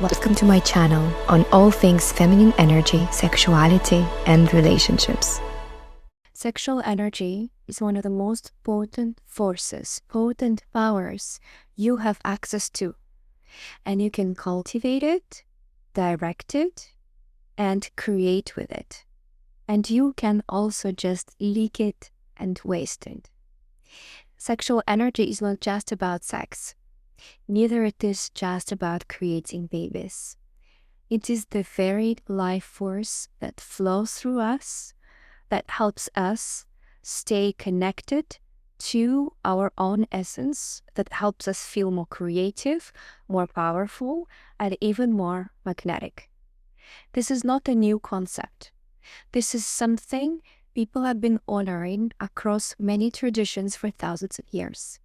Welcome to my channel on all things feminine energy, sexuality, and relationships. Sexual energy is one of the most potent forces, potent powers you have access to. And you can cultivate it, direct it, and create with it. And you can also just leak it and waste it. Sexual energy is not just about sex. Neither it is just about creating babies. It is the very life force that flows through us, that helps us stay connected to our own essence, that helps us feel more creative, more powerful, and even more magnetic. This is not a new concept. This is something people have been honoring across many traditions for thousands of years.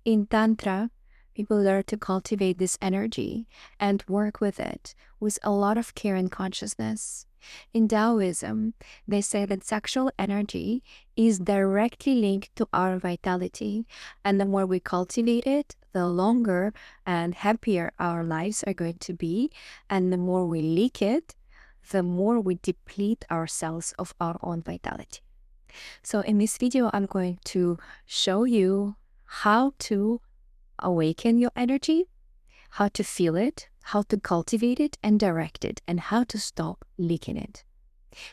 In Tantra, people learn to cultivate this energy and work with it with a lot of care and consciousness. In Taoism, they say that sexual energy is directly linked to our vitality, and the more we cultivate it, the longer and happier our lives are going to be, and the more we leak it, the more we deplete ourselves of our own vitality. So in this video, I'm going to show you how to awaken your energy, how to feel it, how to cultivate it and direct it, and how to stop leaking it.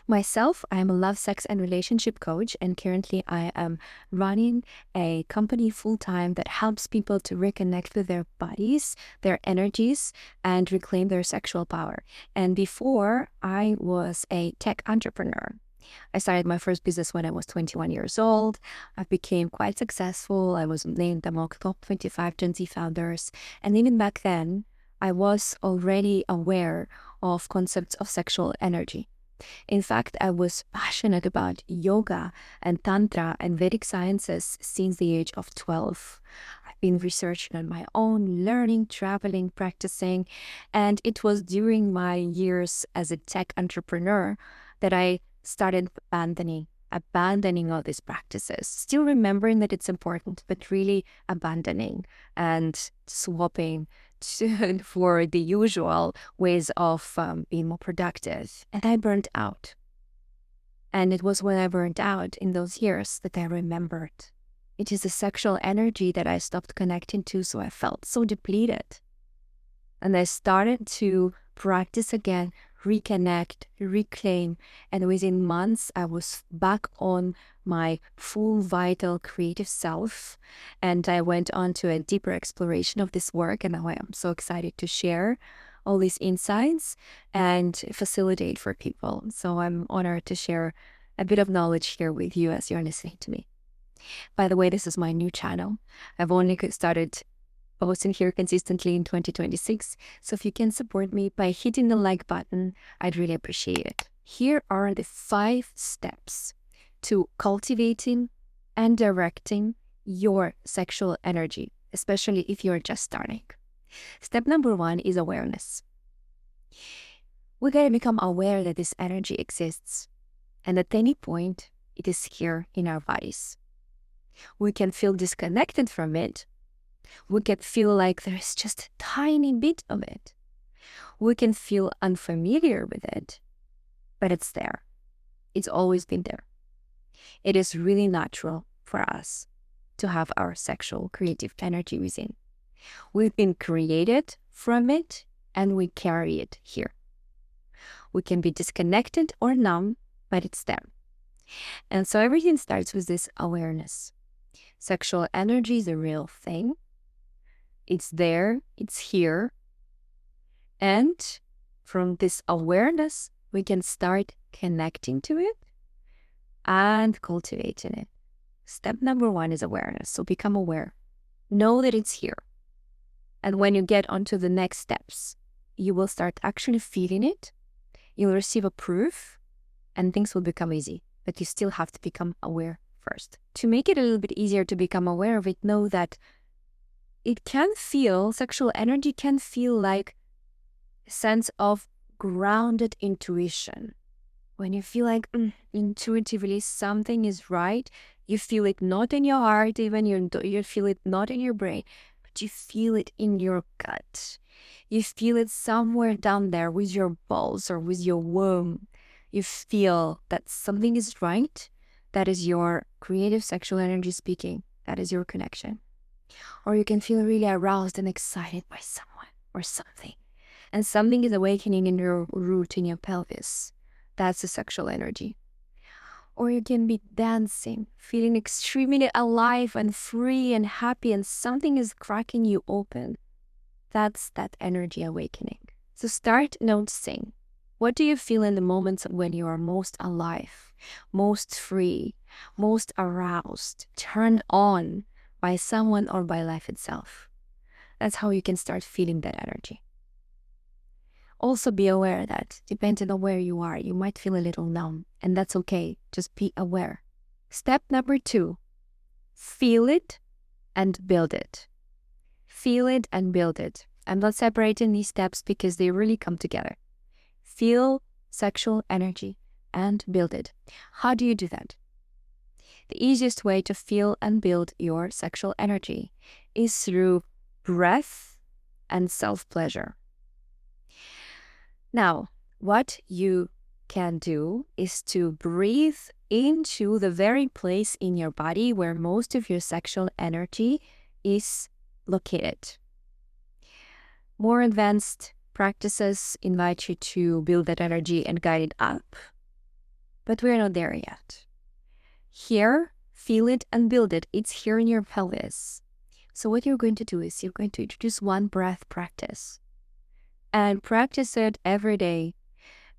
Myself, I am a love, sex, and relationship coach, and currently I am running a company full-time that helps people to reconnect with their bodies, their energies, and reclaim their sexual power. And before, I was a tech entrepreneur. I started my first business when I was 21 years old. I became quite successful. I was named among top 25 Gen Z founders. And even back then, I was already aware of concepts of sexual energy. In fact, I was passionate about yoga and Tantra and Vedic sciences since the age of 12. I've been researching on my own, learning, traveling, practicing. And it was during my years as a tech entrepreneur that I started abandoning all these practices, still remembering that it's important, but really abandoning and swapping for the usual ways of being more productive. And I burned out. And it was when I burned out in those years that I remembered. It is the sexual energy that I stopped connecting to, so I felt so depleted. And I started to practice again, reconnect, reclaim, and within months I was back on my full, vital, creative self, and I went on to a deeper exploration of this work, and now I am so excited to share all these insights and facilitate for people. So I'm honored to share a bit of knowledge here with you as you're listening to me. By the way, this is my new channel. I've only started posting here consistently in 2026. So if you can support me by hitting the like button, I'd really appreciate it. Here are the 5 steps to cultivating and directing your sexual energy, especially if you're just starting. Step number 1 is awareness. We gotta become aware that this energy exists, and at any point, it is here in our bodies. We can feel disconnected from it. We can feel like there is just a tiny bit of it. We can feel unfamiliar with it, but it's there. It's always been there. It is really natural for us to have our sexual creative energy within. We've been created from it and we carry it here. We can be disconnected or numb, but it's there. And so everything starts with this awareness. Sexual energy is a real thing. It's there, it's here. And from this awareness, we can start connecting to it and cultivating it. Step number 1 is awareness. So become aware. Know that it's here. And when you get onto the next steps, you will start actually feeling it. You'll receive a proof and things will become easy. But you still have to become aware first. To make it a little bit easier to become aware of it, know that sexual energy can feel like a sense of grounded intuition. When you feel like intuitively something is right, you feel it not in your heart, even you feel it not in your brain, but you feel it in your gut. You feel it somewhere down there with your balls or with your womb. You feel that something is right. That is your creative sexual energy speaking. That is your connection. Or you can feel really aroused and excited by someone or something. And something is awakening in your root, in your pelvis. That's the sexual energy. Or you can be dancing, feeling extremely alive and free and happy, and something is cracking you open. That's that energy awakening. So start noticing. What do you feel in the moments when you are most alive, most free, most aroused, turned on by someone or by life itself? That's how you can start feeling that energy. Also be aware that depending on where you are, you might feel a little numb, and that's okay. Just be aware. Step number 2, feel it and build it. Feel it and build it. I'm not separating these steps because they really come together. Feel sexual energy and build it. How do you do that? The easiest way to feel and build your sexual energy is through breath and self-pleasure. Now, what you can do is to breathe into the very place in your body where most of your sexual energy is located. More advanced practices invite you to build that energy and guide it up, but we're not there yet. Here, feel it and build it. It's here in your pelvis. So what you're going to do is you're going to introduce one breath practice and practice it every day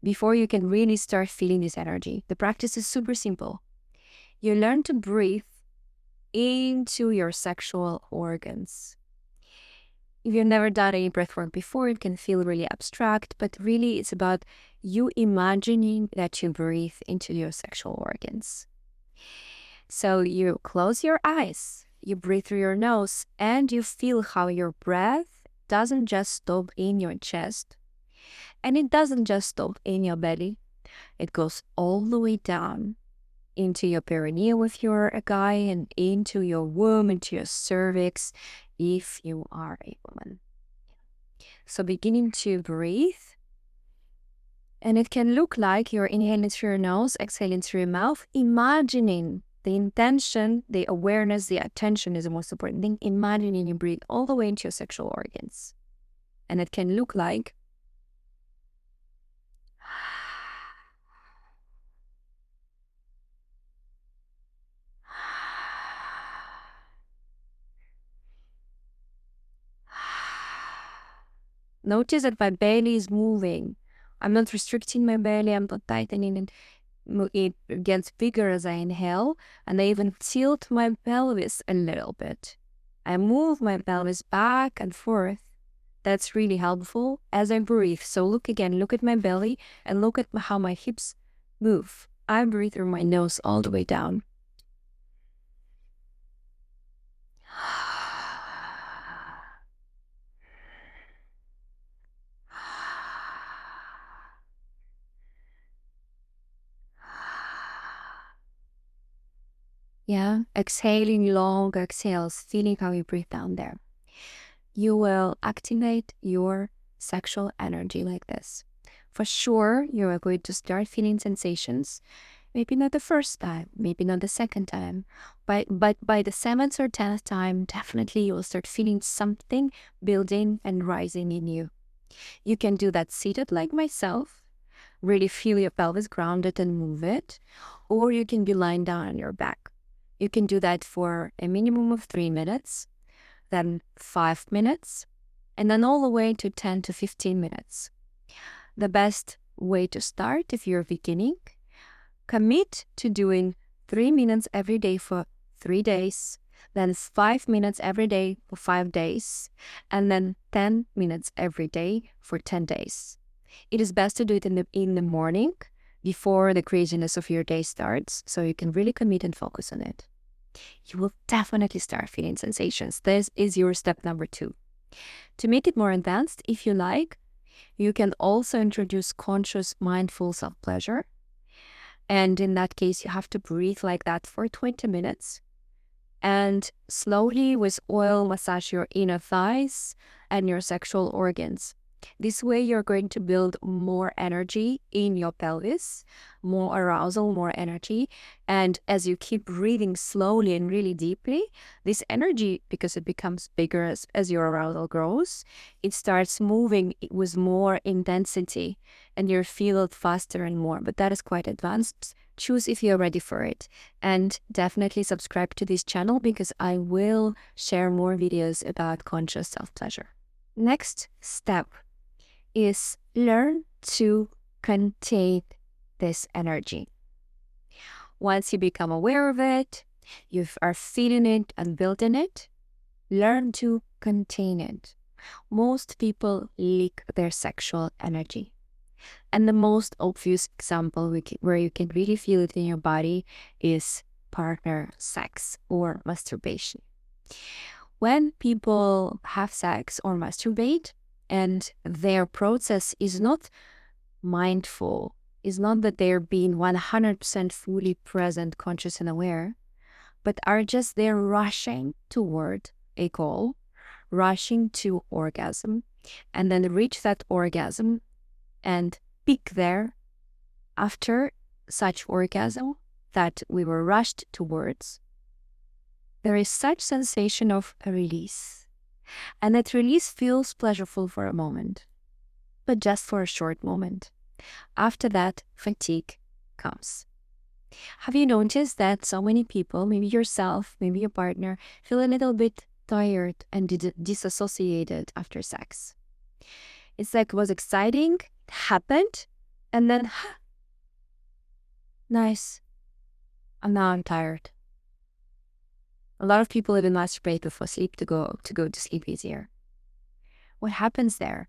before you can really start feeling this energy. The practice is super simple. You learn to breathe into your sexual organs. If you've never done any breath work before, it can feel really abstract, but really it's about you imagining that you breathe into your sexual organs. So you close your eyes, you breathe through your nose, and you feel how your breath doesn't just stop in your chest, and it doesn't just stop in your belly. It goes all the way down into your perineum if you're a guy, and into your womb, into your cervix if you are a woman. So beginning to breathe, and it can look like you're inhaling through your nose, exhaling through your mouth, imagining the intention, the awareness, the attention is the most important thing. Imagining you breathe all the way into your sexual organs. And it can look like notice that my belly is moving. I'm not restricting my belly, I'm not tightening it. It gets bigger as I inhale, and I even tilt my pelvis a little bit. I move my pelvis back and forth. That's really helpful as I breathe. So look at my belly and look at how my hips move. I breathe through my nose all the way down. Yeah, exhaling long exhales, feeling how you breathe down there. You will activate your sexual energy like this. For sure, you are going to start feeling sensations. Maybe not the first time, maybe not the second time, but by the 7th or 10th time, definitely you will start feeling something building and rising in you. You can do that seated like myself, really feel your pelvis grounded and move it, or you can be lying down on your back. You can do that for a minimum of 3 minutes, then 5 minutes, and then all the way to 10 to 15 minutes. The best way to start if you're beginning, commit to doing 3 minutes every day for 3 days, then 5 minutes every day for 5 days, and then 10 minutes every day for 10 days. It is best to do it in the morning before the craziness of your day starts, so you can really commit and focus on it. You will definitely start feeling sensations. This is your step number 2. To make it more advanced, if you like, you can also introduce conscious, mindful self-pleasure. And in that case, you have to breathe like that for 20 minutes. And slowly with oil, massage your inner thighs and your sexual organs. This way, you're going to build more energy in your pelvis, more arousal, more energy. And as you keep breathing slowly and really deeply, this energy, because it becomes bigger as your arousal grows, it starts moving with more intensity and you feel it faster and more. But that is quite advanced. Choose if you're ready for it. And definitely subscribe to this channel because I will share more videos about conscious self-pleasure. Next step is learn to contain this energy. Once you become aware of it, you are feeling it and building it, learn to contain it. Most people leak their sexual energy. And the most obvious example where you can really feel it in your body is partner sex or masturbation. When people have sex or masturbate and their process is not mindful, is not that they're being 100% fully present, conscious and aware, but are just there rushing toward a goal, rushing to orgasm, and then reach that orgasm and peak there after such orgasm that we were rushed towards. There is such sensation of a release. And that release feels pleasurable for a moment, but just for a short moment. After that, fatigue comes. Have you noticed that so many people, maybe yourself, maybe your partner, feel a little bit tired and disassociated after sex? It's like it was exciting, it happened, and then, nice, and now I'm tired. A lot of people even masturbate before sleep to go to sleep easier. What happens there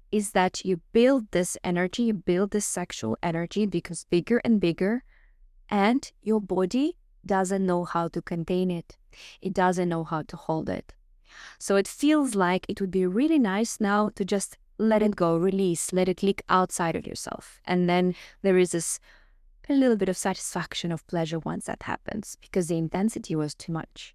is that you build this energy, you build this sexual energy, it becomes bigger and bigger, and your body doesn't know how to contain it. It doesn't know how to hold it. So it feels like it would be really nice now to just let it go, release, let it leak outside of yourself. And then there is this a little bit of satisfaction of pleasure once that happens because the intensity was too much.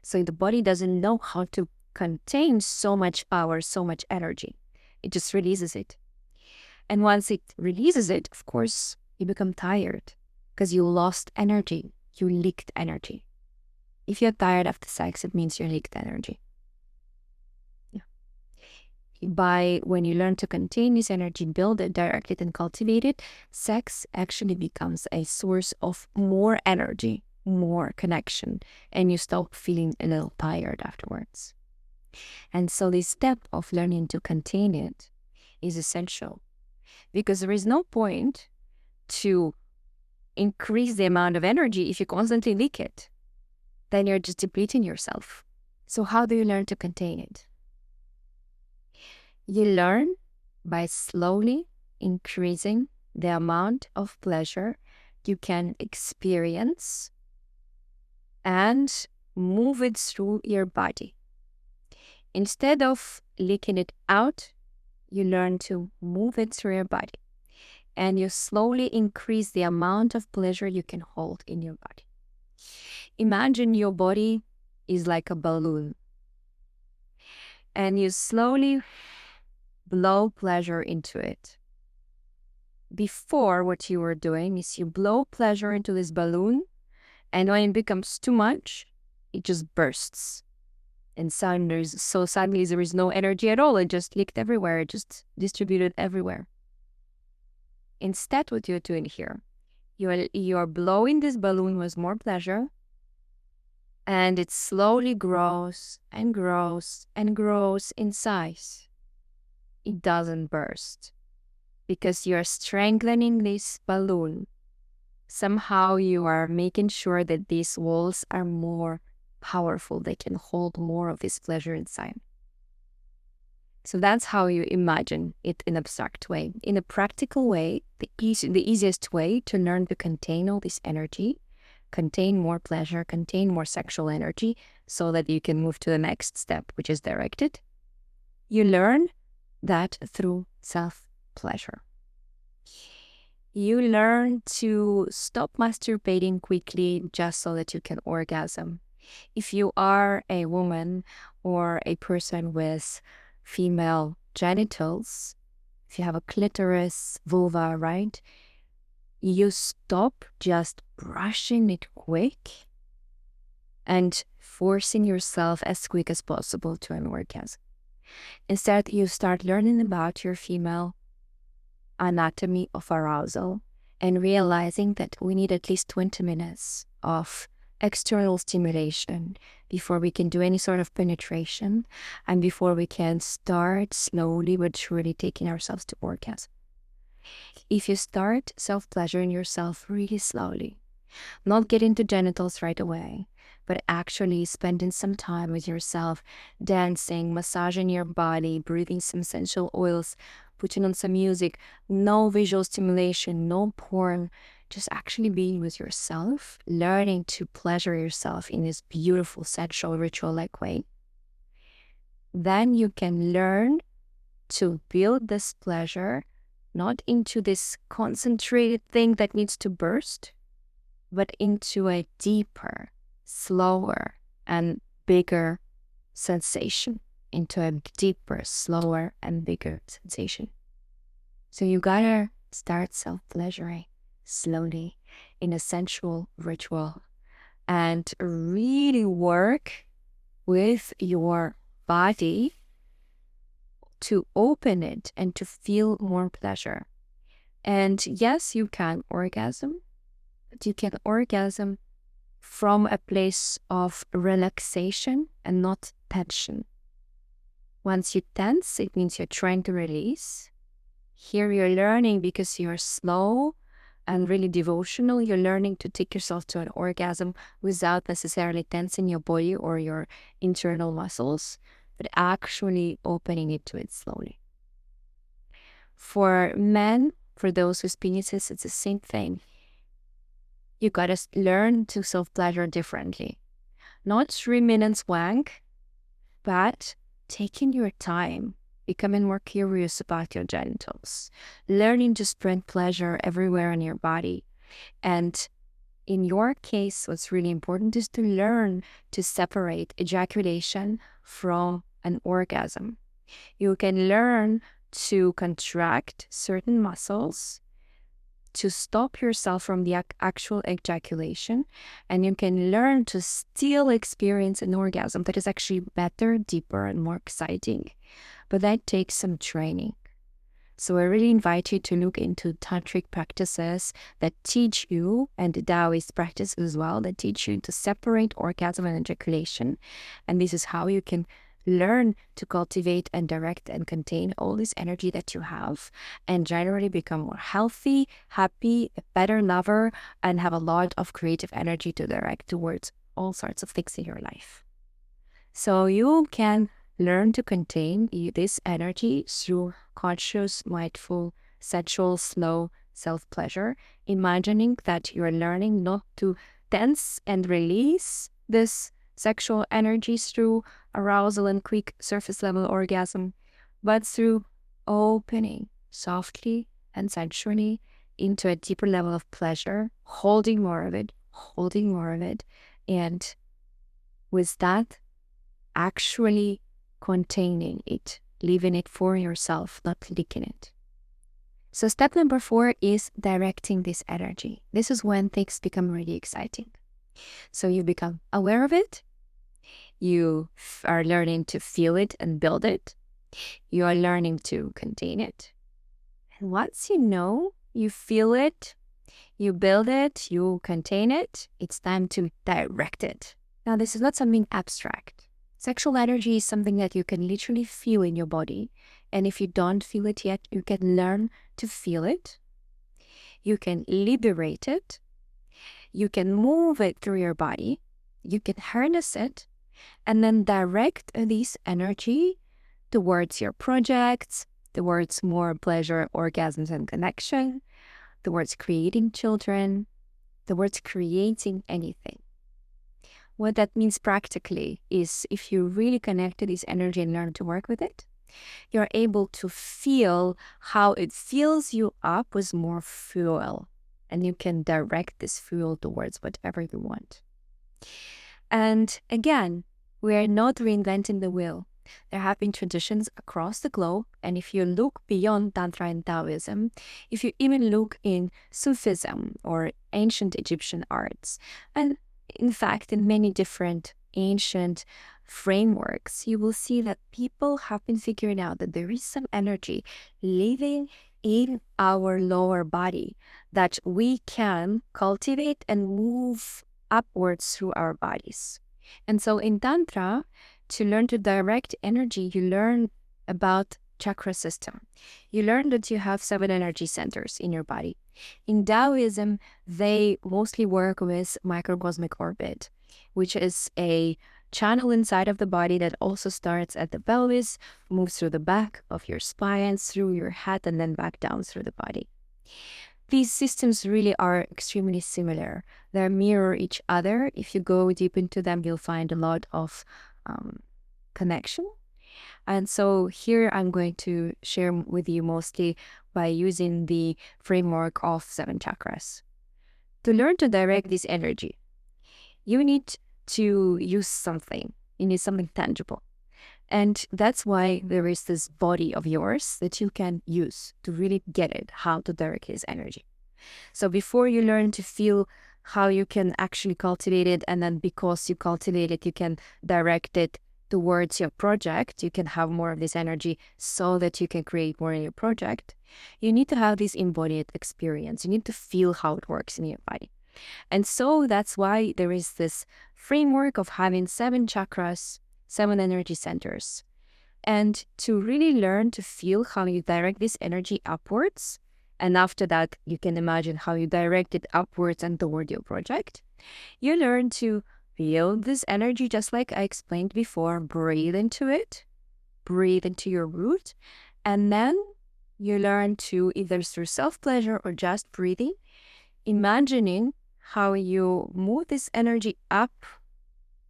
So the body doesn't know how to contain so much power, so much energy. It just releases it. And once it releases it, of course, you become tired because you lost energy. You leaked energy. If you're tired after sex, it means you leaked energy. When you learn to contain this energy, build it, direct it, and cultivate it, sex actually becomes a source of more energy, more connection, and you stop feeling a little tired afterwards. And so this step of learning to contain it is essential because there is no point to increase the amount of energy if you constantly leak it. Then you're just depleting yourself. So how do you learn to contain it? You learn by slowly increasing the amount of pleasure you can experience and move it through your body. Instead of leaking it out, you learn to move it through your body. And you slowly increase the amount of pleasure you can hold in your body. Imagine your body is like a balloon. And you slowly blow pleasure into it. Before, what you were doing is you blow pleasure into this balloon, and when it becomes too much, it just bursts. And suddenly there is no energy at all. It just leaked everywhere. It just distributed everywhere. Instead, what you're doing here, you're blowing this balloon with more pleasure, and it slowly grows and grows and grows in size. It doesn't burst because you're strengthening this balloon. Somehow you are making sure that these walls are more powerful. They can hold more of this pleasure inside. So that's how you imagine it in an abstract way. In a practical way, the easiest way to learn to contain all this energy, contain more pleasure, contain more sexual energy, so that you can move to the next step, which is directed. You learn that through self-pleasure. You learn to stop masturbating quickly just so that you can orgasm. If you are a woman or a person with female genitals, if you have a clitoris, vulva, right? You stop just brushing it quick and forcing yourself as quick as possible to an orgasm. Instead, you start learning about your female anatomy of arousal and realizing that we need at least 20 minutes of external stimulation before we can do any sort of penetration and before we can start slowly but surely taking ourselves to orgasm. If you start self-pleasuring yourself really slowly, not get into genitals right away, but actually spending some time with yourself, dancing, massaging your body, breathing some essential oils, putting on some music, no visual stimulation, no porn, just actually being with yourself, learning to pleasure yourself in this beautiful, sensual, ritual-like way. Then you can learn to build this pleasure not into this concentrated thing that needs to burst, but into a deeper, slower, and bigger sensation, into a deeper, slower, and bigger sensation. So you gotta start self-pleasuring slowly in a sensual ritual and really work with your body to open it and to feel more pleasure. And yes, you can orgasm, but you can orgasm from a place of relaxation and not tension. Once you tense, it means you're trying to release. Here you're learning, because you're slow and really devotional, you're learning to take yourself to an orgasm without necessarily tensing your body or your internal muscles, but actually opening it to it slowly. For men, for those with penises, it's the same thing. You gotta learn to self-pleasure differently. Not 3 minutes wank, but taking your time, becoming more curious about your genitals, learning to spread pleasure everywhere in your body. And in your case, what's really important is to learn to separate ejaculation from an orgasm. You can learn to contract certain muscles to stop yourself from the actual ejaculation, and you can learn to still experience an orgasm that is actually better, deeper, and more exciting. But that takes some training. So I really invite you to look into tantric practices that teach you, and the Taoist practices as well, that teach you to separate orgasm and ejaculation. And this is how you can learn to cultivate and direct and contain all this energy that you have, and generally become more healthy, happy, a better lover, and have a lot of creative energy to direct towards all sorts of things in your life. So you can learn to contain this energy through conscious, mindful, sensual, slow self-pleasure, imagining that you're learning not to tense and release this sexual energy through arousal and quick surface level orgasm, but through opening softly and sensually into a deeper level of pleasure, holding more of it, and with that, actually containing it, leaving it for yourself, not leaking it. So step number 4 is directing this energy. This is when things become really exciting. So you become aware of it. You are learning to feel it and build it. You are learning to contain it. And once you know, you feel it, you build it, you contain it, it's time to direct it. Now, this is not something abstract. Sexual energy is something that you can literally feel in your body. And if you don't feel it yet, you can learn to feel it. You can liberate it. You can move it through your body. You can harness it and then direct this energy towards your projects, towards more pleasure, orgasms, and connection, towards creating children, towards creating anything. What that means practically is, if you really connect to this energy and learn to work with it, you're able to feel how it fills you up with more fuel, and you can direct this fuel towards whatever you want. And again, we are not reinventing the wheel. There have been traditions across the globe, and if you look beyond Tantra and Taoism, if you even look in Sufism or ancient Egyptian arts, and in fact, in many different ancient frameworks, you will see that people have been figuring out that there is some energy living in our lower body that we can cultivate and move upwards through our bodies. And so in Tantra, to learn to direct energy, you learn about chakra system. You learn that you have 7 energy centers in your body. In Taoism, they mostly work with microcosmic orbit, which is a channel inside of the body that also starts at the pelvis, moves through the back of your spine, through your head, and then back down through the body. These systems really are extremely similar. They mirror each other. If you go deep into them, you'll find a lot of connection. And so here I'm going to share with you mostly by using the framework of 7 chakras. To learn to direct this energy, you need to use something. You need something tangible. And that's why there is this body of yours that you can use to really get it, how to direct this energy. So before you learn to feel how you can actually cultivate it, and then because you cultivate it, you can direct it towards your project, you can have more of this energy so that you can create more in your project, you need to have this embodied experience. You need to feel how it works in your body. And so that's why there is this framework of having 7 chakras, 7 energy centers. And to really learn to feel how you direct this energy upwards, and after that, you can imagine how you direct it upwards and toward your project. You learn to feel this energy just like I explained before. Breathe into it. Breathe into your root. And then you learn to, either through self-pleasure or just breathing, imagining how you move this energy up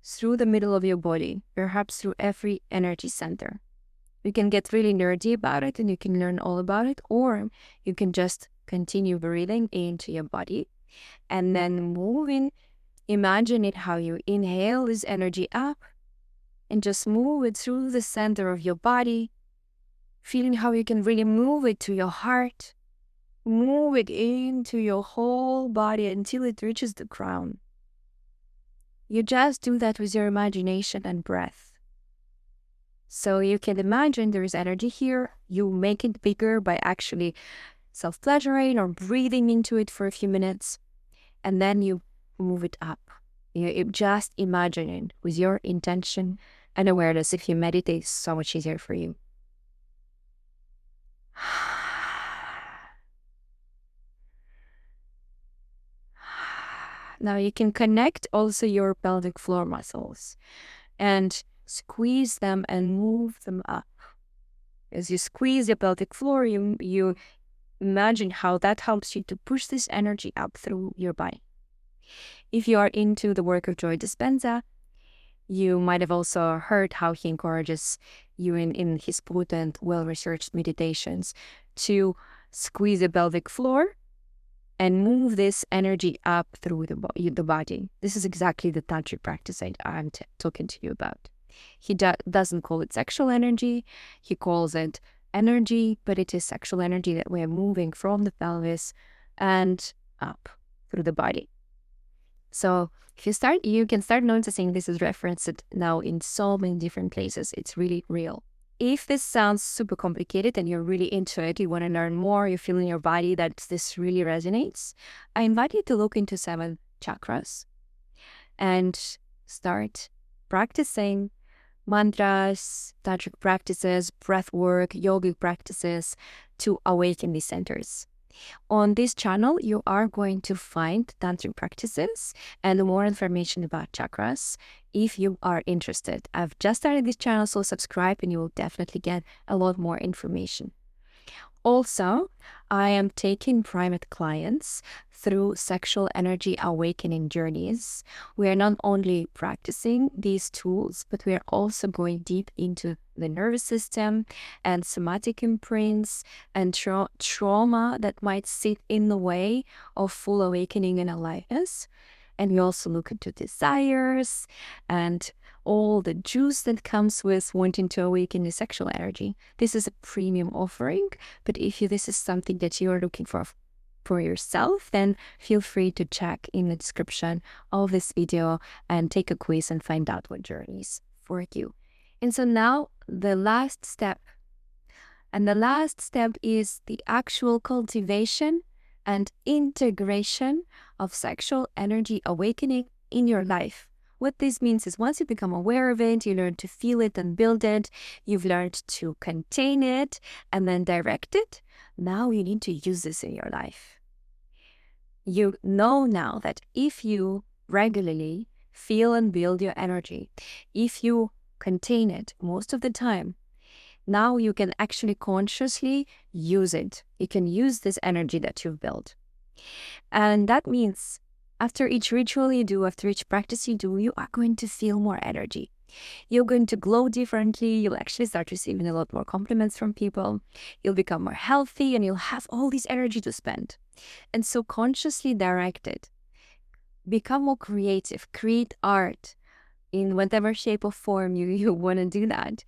through the middle of your body, perhaps through every energy center. You can get really nerdy about it and you can learn all about it, or you can just continue breathing into your body and then moving. Imagine it how you inhale this energy up and just move it through the center of your body, feeling how you can really move it to your heart, move it into your whole body until it reaches the crown. You just do that with your imagination and breath. So you can imagine there is energy here. You make it bigger by actually self-pleasuring or breathing into it for a few minutes. And then you move it up. You just imagine it with your intention and awareness. If you meditate, it's so much easier for you. Now you can connect also your pelvic floor muscles and squeeze them and move them up. As you squeeze your pelvic floor, you imagine how that helps you to push this energy up through your body. If you are into the work of Joy Dispenza, you might have also heard how he encourages you in his potent, well-researched meditations to squeeze the pelvic floor and move this energy up through the body. This is exactly the Tantric practice I'm talking to you about. He doesn't call it sexual energy. He calls it energy, but it is sexual energy that we are moving from the pelvis and up through the body. So if you can start noticing this is referenced now in so many different places. It's really real. If this sounds super complicated and you're really into it, you want to learn more, you feel in your body that this really resonates, I invite you to look into 7 chakras and start practicing mantras, tantric practices, breath work, yogic practices to awaken these centers. On this channel, you are going to find tantric practices and more information about chakras if you are interested. I've just started this channel, so subscribe and you will definitely get a lot more information. Also, I am taking private clients through sexual energy awakening journeys. We are not only practicing these tools, but we are also going deep into the nervous system and somatic imprints and trauma that might sit in the way of full awakening and aliveness. And we also look into desires and all the juice that comes with wanting to awaken the sexual energy. This is a premium offering, but if this is something that you are looking for yourself, then feel free to check in the description of this video and take a quiz and find out what journeys for you. And so now the last step. And the last step is the actual cultivation and integration of sexual energy awakening in your life. What this means is once you become aware of it, you learn to feel it and build it, you've learned to contain it and then direct it. Now you need to use this in your life. You know now that if you regularly feel and build your energy, if you contain it most of the time, now you can actually consciously use it. You can use this energy that you've built. And that means after each ritual you do, after each practice you do, you are going to feel more energy. You're going to glow differently. You'll actually start receiving a lot more compliments from people. You'll become more healthy and you'll have all this energy to spend. And so consciously direct it. Become more creative. Create art in whatever shape or form you want to do that.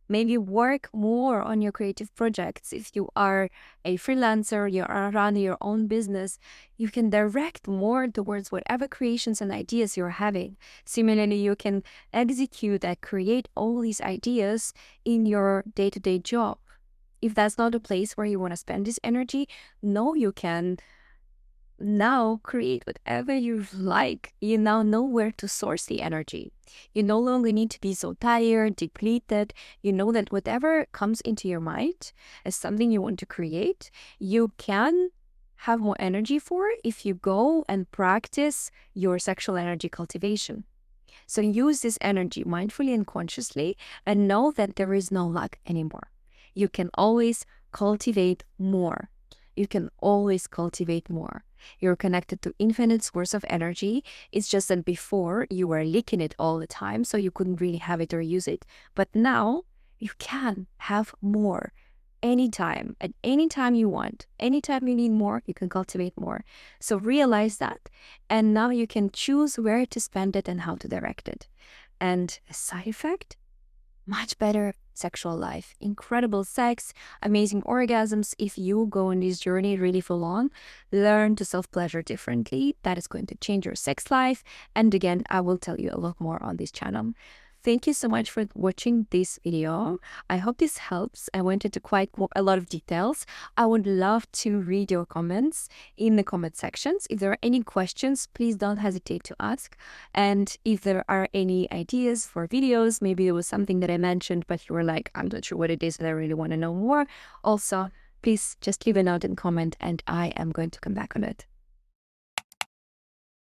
Maybe work more on your creative projects. If you are a freelancer, you are running your own business, you can direct more towards whatever creations and ideas you're having. Similarly, you can execute and create all these ideas in your day-to-day job. If that's not a place where you want to spend this energy, no, you can now create whatever you like. You now know where to source the energy. You no longer need to be so tired, depleted. You know that whatever comes into your mind as something you want to create, you can have more energy for if you go and practice your sexual energy cultivation. So use this energy mindfully and consciously and know that there is no lack anymore. You can always cultivate more. You can always cultivate more. You're connected to infinite source of energy. It's just that before you were leaking it all the time, so you couldn't really have it or use it. But now you can have more anytime, at any time you want. Anytime you need more, you can cultivate more. So realize that. And now you can choose where to spend it and how to direct it. And a side effect, much better sexual life, incredible sex, amazing orgasms. If you go on this journey really full on, learn to self-pleasure differently. That is going to change your sex life. And again, I will tell you a lot more on this channel. Thank you so much for watching this video. I hope this helps. I went into quite a lot of details. I would love to read your comments in the comment sections. If there are any questions, please don't hesitate to ask. And if there are any ideas for videos, maybe there was something that I mentioned, but you were like, I'm not sure what it is and I really want to know more. Also, please just leave a note and comment and I am going to come back on it.